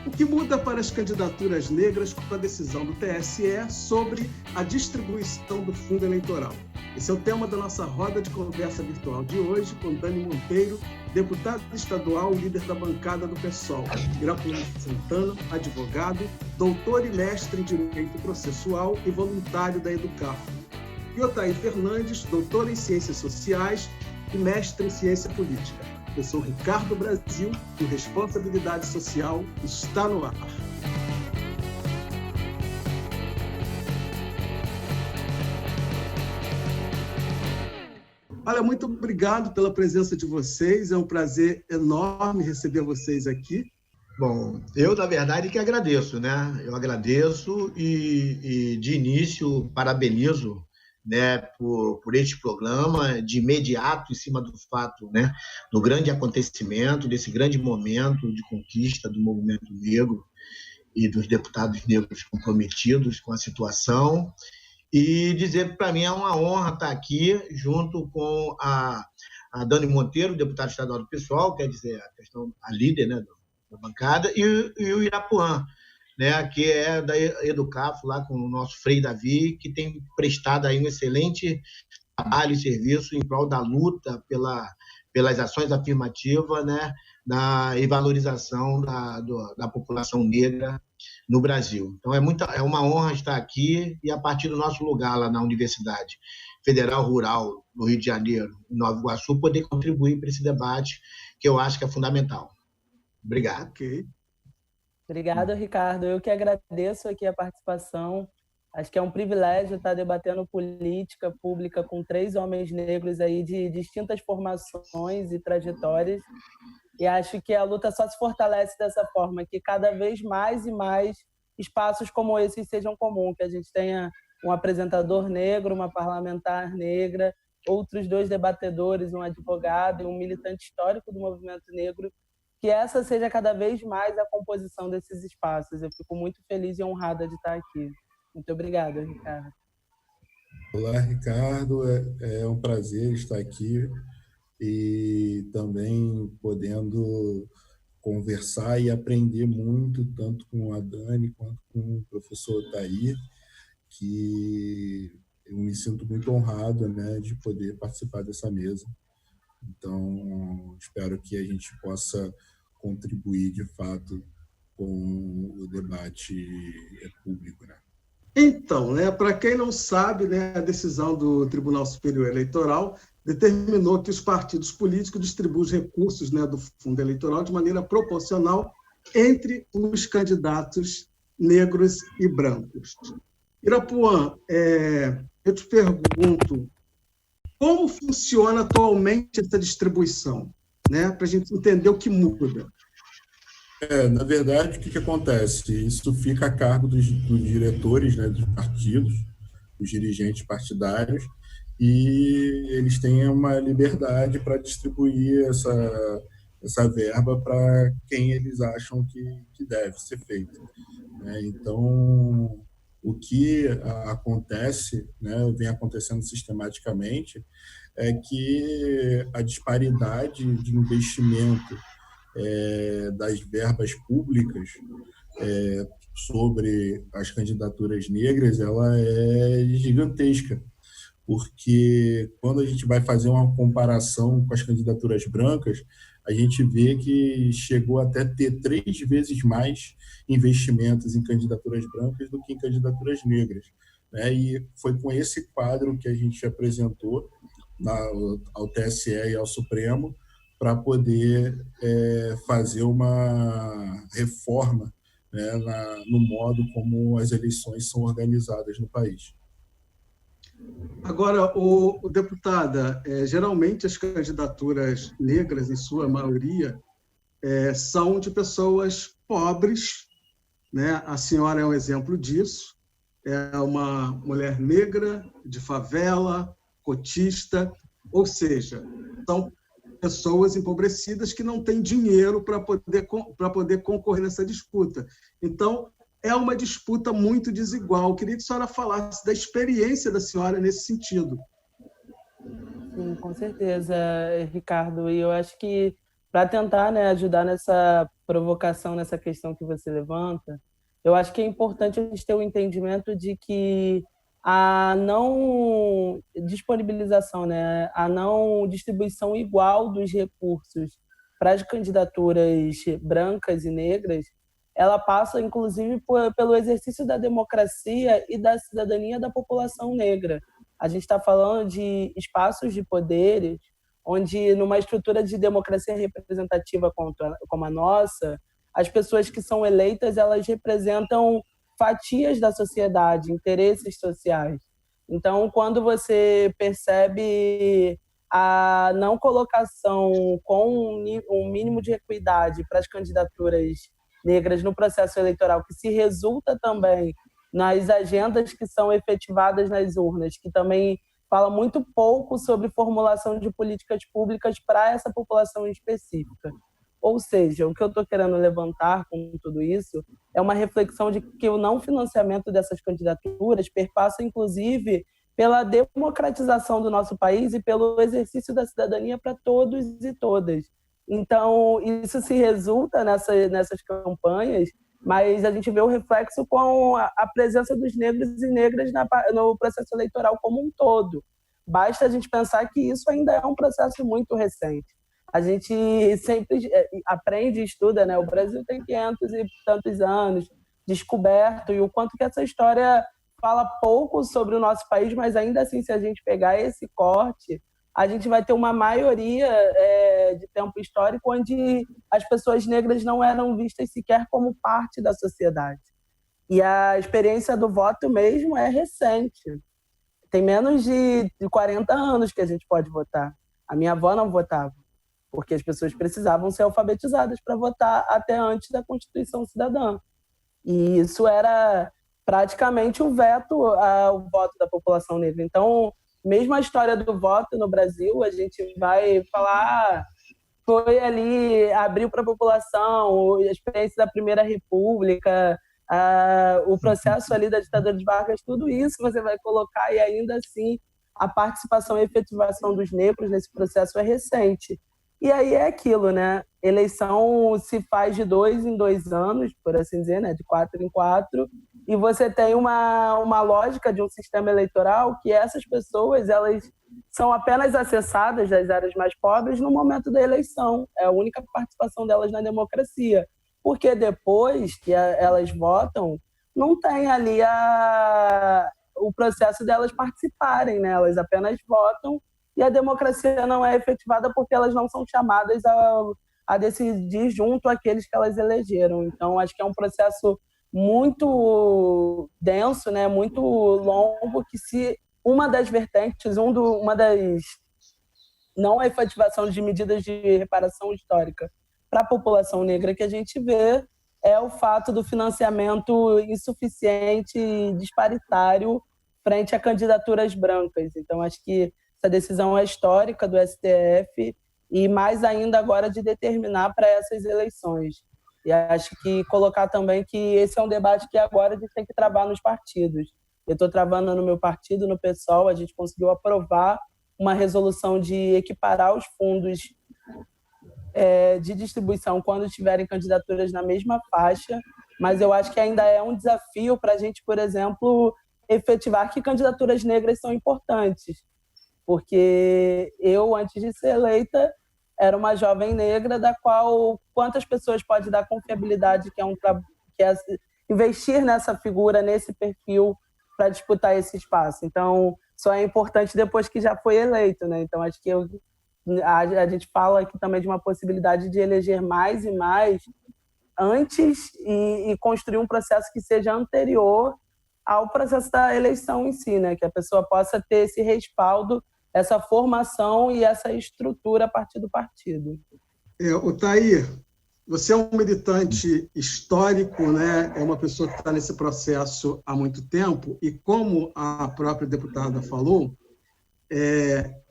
O que muda para as candidaturas negras com a decisão do TSE sobre a distribuição do fundo eleitoral? Esse é o tema da nossa roda de conversa virtual de hoje com Dani Monteiro, deputado estadual, líder da bancada do PSOL, Irapuã Santana, advogado, doutor e mestre em Direito Processual e voluntário da Educafro, e Otair Fernandes, doutor em Ciências Sociais e mestre em Ciência Política. Eu sou Ricardo Brasil e Responsabilidade Social está no ar. Olha, muito obrigado pela presença de vocês. É um prazer enorme receber vocês aqui. Bom, eu, na verdade, que agradeço, né? Eu agradeço e de início, parabenizo, né, por este programa, de imediato, em cima do fato, né, do grande acontecimento, desse grande momento de conquista do movimento negro e dos deputados negros comprometidos com a situação, e dizer que, para mim, é uma honra estar aqui junto com a Dani Monteiro, deputada estadual do PSOL, quer dizer, a líder, né, da bancada, e o Irapuã, né, que é da Educafro, lá com o nosso Frei Davi, que tem prestado aí um excelente trabalho e serviço em prol da luta pelas ações afirmativas, né, e valorização da população negra no Brasil. Então, é uma honra estar aqui e, a partir do nosso lugar lá na Universidade Federal Rural do Rio de Janeiro, em Nova Iguaçu, poder contribuir para esse debate, que eu acho que é fundamental. Obrigado. Ok. Obrigada, Ricardo. Eu que agradeço aqui a participação. Acho que é um privilégio estar debatendo política pública com 3 homens negros aí de distintas formações e trajetórias. E acho que a luta só se fortalece dessa forma, que cada vez mais e mais espaços como esses sejam comuns, que a gente tenha um apresentador negro, uma parlamentar negra, outros 2 debatedores, um advogado e um militante histórico do movimento negro, que essa seja cada vez mais a composição desses espaços. Eu fico muito feliz e honrada de estar aqui. Muito obrigada, Ricardo. Olá, Ricardo. É um prazer estar aqui e também podendo conversar e aprender muito, tanto com a Dani quanto com o professor Otair, que eu me sinto muito honrado, né, de poder participar dessa mesa. Então, espero que a gente possa contribuir, de fato, com o debate público, né? Então, né, para quem não sabe, né, a decisão do Tribunal Superior Eleitoral determinou que os partidos políticos distribuam os recursos, né, do fundo eleitoral de maneira proporcional entre os candidatos negros e brancos. Irapuã, eu te pergunto, como funciona atualmente essa distribuição, né, para a gente entender o que muda? Na verdade, o que acontece? Isso fica a cargo dos diretores, né, dos partidos, dos dirigentes partidários, e eles têm uma liberdade para distribuir essa verba para quem eles acham que deve ser feito, né? Então, o que acontece, né, vem acontecendo sistematicamente, é que a disparidade de investimento das verbas públicas sobre as candidaturas negras, ela é gigantesca, porque quando a gente vai fazer uma comparação com as candidaturas brancas, a gente vê que chegou até a ter 3 vezes mais investimentos em candidaturas brancas do que em candidaturas negras, né? E foi com esse quadro que a gente apresentou ao TSE e ao Supremo, para poder fazer uma reforma, né, no modo como as eleições são organizadas no país. Agora, deputada, geralmente as candidaturas negras, em sua maioria, são de pessoas pobres, né? A senhora é um exemplo disso, é uma mulher negra, de favela, cotista, ou seja, são pessoas empobrecidas que não têm dinheiro para poder concorrer nessa disputa. Então, é uma disputa muito desigual. Eu queria que a senhora falasse da experiência da senhora nesse sentido. Sim, com certeza, Ricardo. E eu acho que para tentar, né, ajudar nessa provocação, nessa questão que você levanta, eu acho que é importante a gente ter o entendimento de que a não disponibilização, né, a não distribuição igual dos recursos para as candidaturas brancas e negras, ela passa, inclusive, pelo exercício da democracia e da cidadania da população negra. A gente está falando de espaços de poderes onde, numa estrutura de democracia representativa como a nossa, as pessoas que são eleitas, elas representam fatias da sociedade, interesses sociais. Então, quando você percebe a não colocação com um mínimo de equidade para as candidaturas negras no processo eleitoral, que se resulta também nas agendas que são efetivadas nas urnas, que também fala muito pouco sobre formulação de políticas públicas para essa população específica. Ou seja, o que eu estou querendo levantar com tudo isso é uma reflexão de que o não financiamento dessas candidaturas perpassa, inclusive, pela democratização do nosso país e pelo exercício da cidadania para todos e todas. Então, isso se resulta nessas campanhas, mas a gente vê o reflexo com a presença dos negros e negras no processo eleitoral como um todo. Basta a gente pensar que isso ainda é um processo muito recente. A gente sempre aprende e estuda, né? O Brasil tem 500 e tantos anos descoberto, e o quanto que essa história fala pouco sobre o nosso país, mas ainda assim, se a gente pegar esse corte, a gente vai ter uma maioria de tempo histórico onde as pessoas negras não eram vistas sequer como parte da sociedade. E a experiência do voto mesmo é recente. Tem menos de 40 anos que a gente pode votar. A minha avó não votava, porque as pessoas precisavam ser alfabetizadas para votar até antes da Constituição Cidadã. E isso era praticamente o veto ao voto da população negra. Então, mesmo a história do voto no Brasil, a gente vai falar, foi ali, abriu para a população, a experiência da Primeira República, o processo ali da ditadura de Vargas, tudo isso você vai colocar, e ainda assim a participação e efetivação dos negros nesse processo é recente. E aí é aquilo, né? Eleição se faz de 2 em 2 anos, por assim dizer, né? De 4 em 4, e você tem uma lógica de um sistema eleitoral que essas pessoas, elas são apenas acessadas das áreas mais pobres no momento da eleição. É a única participação delas na democracia. Porque depois que elas votam, não tem ali o processo delas participarem, né? Elas apenas votam e a democracia não é efetivada porque elas não são chamadas a decidir junto àqueles que elas elegeram. Então, acho que é um processo muito denso, né? Muito longo, que se uma das vertentes, uma das não a efetivação de medidas de reparação histórica para a população negra que a gente vê é o fato do financiamento insuficiente e disparitário frente a candidaturas brancas. Então, acho que essa decisão é histórica do STF e mais ainda agora de determinar para essas eleições. E acho que colocar também que esse é um debate que agora a gente tem que travar nos partidos. Eu estou travando no meu partido, no PSOL, a gente conseguiu aprovar uma resolução de equiparar os fundos de distribuição quando tiverem candidaturas na mesma faixa, mas eu acho que ainda é um desafio para a gente, por exemplo, efetivar que candidaturas negras são importantes. Porque eu, antes de ser eleita, era uma jovem negra da qual quantas pessoas pode dar confiabilidade que é investir nessa figura, nesse perfil para disputar esse espaço. Então, só é importante depois que já foi eleito, né? Então, acho que a gente fala aqui também de uma possibilidade de eleger mais e mais antes e construir um processo que seja anterior ao processo da eleição em si, né? Que a pessoa possa ter esse respaldo, essa formação e essa estrutura a partir do partido. Otair, você é um militante histórico, né? É uma pessoa que está nesse processo há muito tempo, e como a própria deputada falou,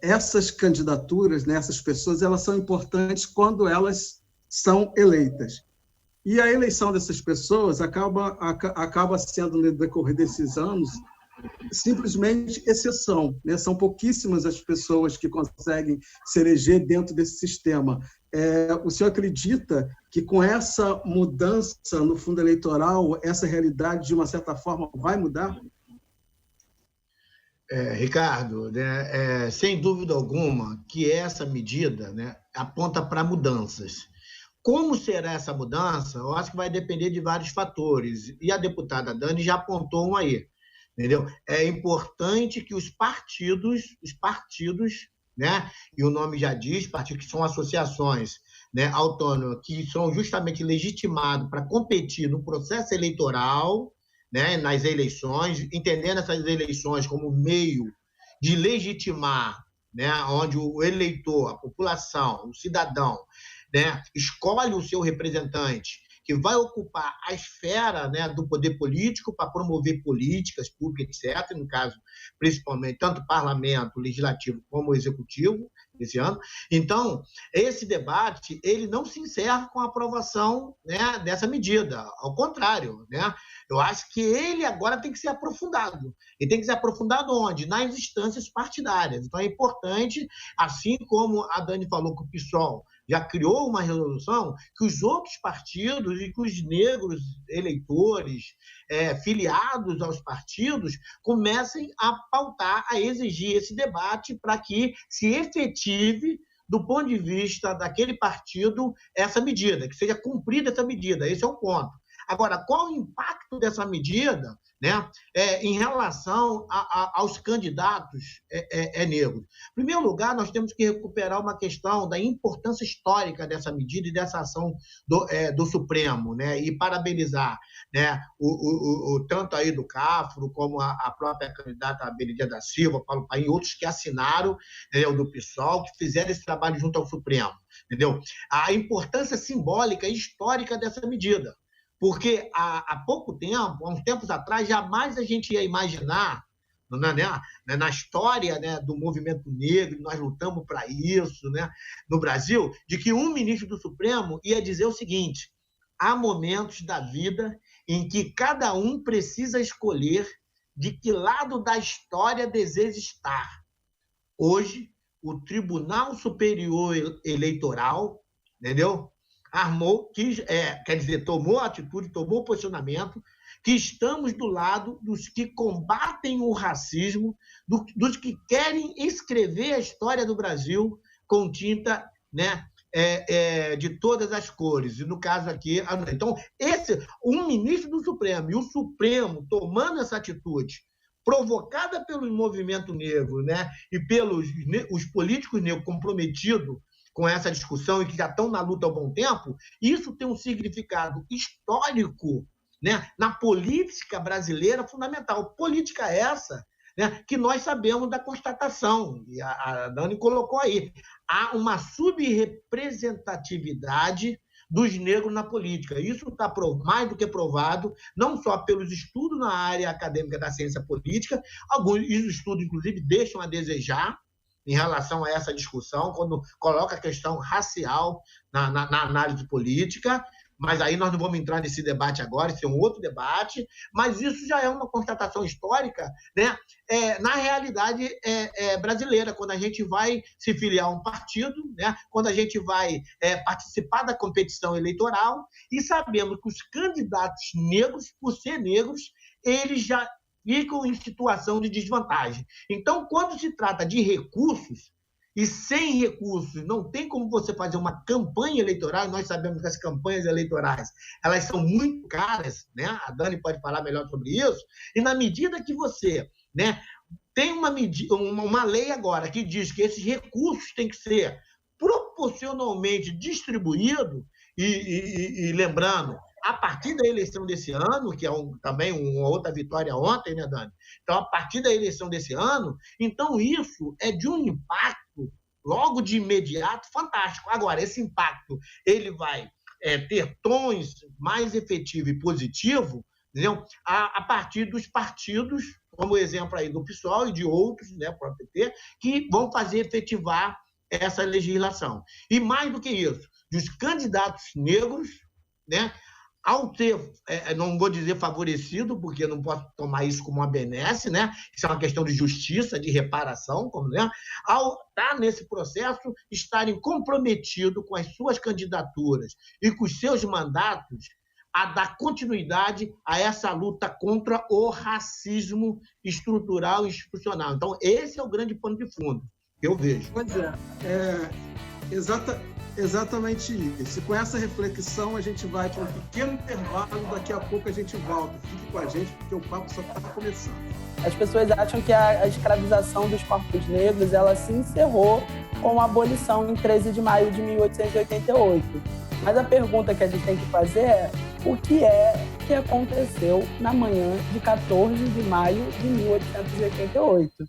essas candidaturas, né, essas pessoas, elas são importantes quando elas são eleitas. E a eleição dessas pessoas acaba sendo, no decorrer desses anos, simplesmente exceção, né? São pouquíssimas as pessoas que conseguem se eleger dentro desse sistema. O senhor acredita que com essa mudança no fundo eleitoral, essa realidade, de uma certa forma, vai mudar? Ricardo, né, sem dúvida alguma que essa medida, né, aponta para mudanças. Como será essa mudança? Eu acho que vai depender de vários fatores. E a deputada Dani já apontou um aí. Entendeu? É importante que os partidos, né, e o nome já diz, partidos que são associações, né, autônomas, que são justamente legitimados para competir no processo eleitoral, né, nas eleições, entendendo essas eleições como meio de legitimar, né, onde o eleitor, a população, o cidadão, né, escolhe o seu representante, que vai ocupar a esfera, né, do poder político para promover políticas públicas, etc., no caso, principalmente, tanto o parlamento, o legislativo, como o executivo, esse ano. Então, esse debate ele não se encerra com a aprovação, né, dessa medida. Ao contrário, né, eu acho que ele agora tem que ser aprofundado. E tem que ser aprofundado onde? Nas instâncias partidárias. Então, é importante, assim como a Dani falou que o PSOL já criou uma resolução, que os outros partidos e que os negros eleitores filiados aos partidos comecem a pautar, a exigir esse debate para que se efetive, do ponto de vista daquele partido, essa medida, que seja cumprida essa medida. Esse é o ponto. Agora, qual o impacto dessa medida, né, em relação aos candidatos negros? Em primeiro lugar, nós temos que recuperar uma questão da importância histórica dessa medida e dessa ação do Supremo, né, e parabenizar, né, tanto aí do Cafro, como a própria candidata Benedita da Silva, Paulo Paim, outros que assinaram, entendeu, do PSOL, que fizeram esse trabalho junto ao Supremo. Entendeu? A importância simbólica e histórica dessa medida. Porque há pouco tempo, há uns tempos atrás, jamais a gente ia imaginar, né, na história, né, do movimento negro, nós lutamos para isso, né, no Brasil, de que um ministro do Supremo ia dizer o seguinte: há momentos da vida em que cada um precisa escolher de que lado da história deseja estar. Hoje, o Tribunal Superior Eleitoral, entendeu? Tomou atitude, tomou posicionamento, que estamos do lado dos que combatem o racismo, dos que querem escrever a história do Brasil com tinta, né, de todas as cores. E no caso aqui, então, um ministro do Supremo e o Supremo tomando essa atitude, provocada pelo movimento negro, né, e pelos os políticos negros comprometidos com essa discussão e que já estão na luta há um bom tempo, isso tem um significado histórico, né, na política brasileira fundamental. Política essa, né, que nós sabemos da constatação, e a Dani colocou aí, há uma subrepresentatividade dos negros na política. Isso está mais do que provado, não só pelos estudos na área acadêmica da ciência política, alguns estudos, inclusive, deixam a desejar em relação a essa discussão, quando coloca a questão racial na análise política, mas aí nós não vamos entrar nesse debate agora, esse é um outro debate, mas isso já é uma constatação histórica, né, na realidade brasileira, quando a gente vai se filiar a um partido, né, quando a gente vai participar da competição eleitoral, e sabemos que os candidatos negros, por ser negros, eles já ficam em situação de desvantagem. Então, quando se trata de recursos, e sem recursos não tem como você fazer uma campanha eleitoral, nós sabemos que as campanhas eleitorais elas são muito caras, né? A Dani pode falar melhor sobre isso, e na medida que você, né, tem uma lei agora que diz que esses recursos têm que ser proporcionalmente distribuídos, e lembrando, a partir da eleição desse ano, que é também uma outra vitória ontem, né, Dani? Então, a partir da eleição desse ano, então isso é de um impacto, logo de imediato, fantástico. Agora, esse impacto ele vai ter tons mais efetivo e positivo, entendeu? A partir dos partidos, como o exemplo aí do PSOL e de outros, né, o próprio PT, que vão fazer efetivar essa legislação. E mais do que isso, dos candidatos negros, né, ao ter, não vou dizer favorecido, porque não posso tomar isso como uma benesse, né? Isso é uma questão de justiça, de reparação, né? Ao estar nesse processo, estarem comprometidos com as suas candidaturas e com os seus mandatos, a dar continuidade a essa luta contra o racismo estrutural e institucional. Então, esse é o grande pano de fundo que eu vejo. Pois exatamente isso. E com essa reflexão, a gente vai para um pequeno intervalo, daqui a pouco a gente volta. Fique com a gente, porque o papo só está começando. As pessoas acham que a escravização dos corpos negros ela se encerrou com a abolição em 13 de maio de 1888. Mas a pergunta que a gente tem que fazer é: o que aconteceu na manhã de 14 de maio de 1888?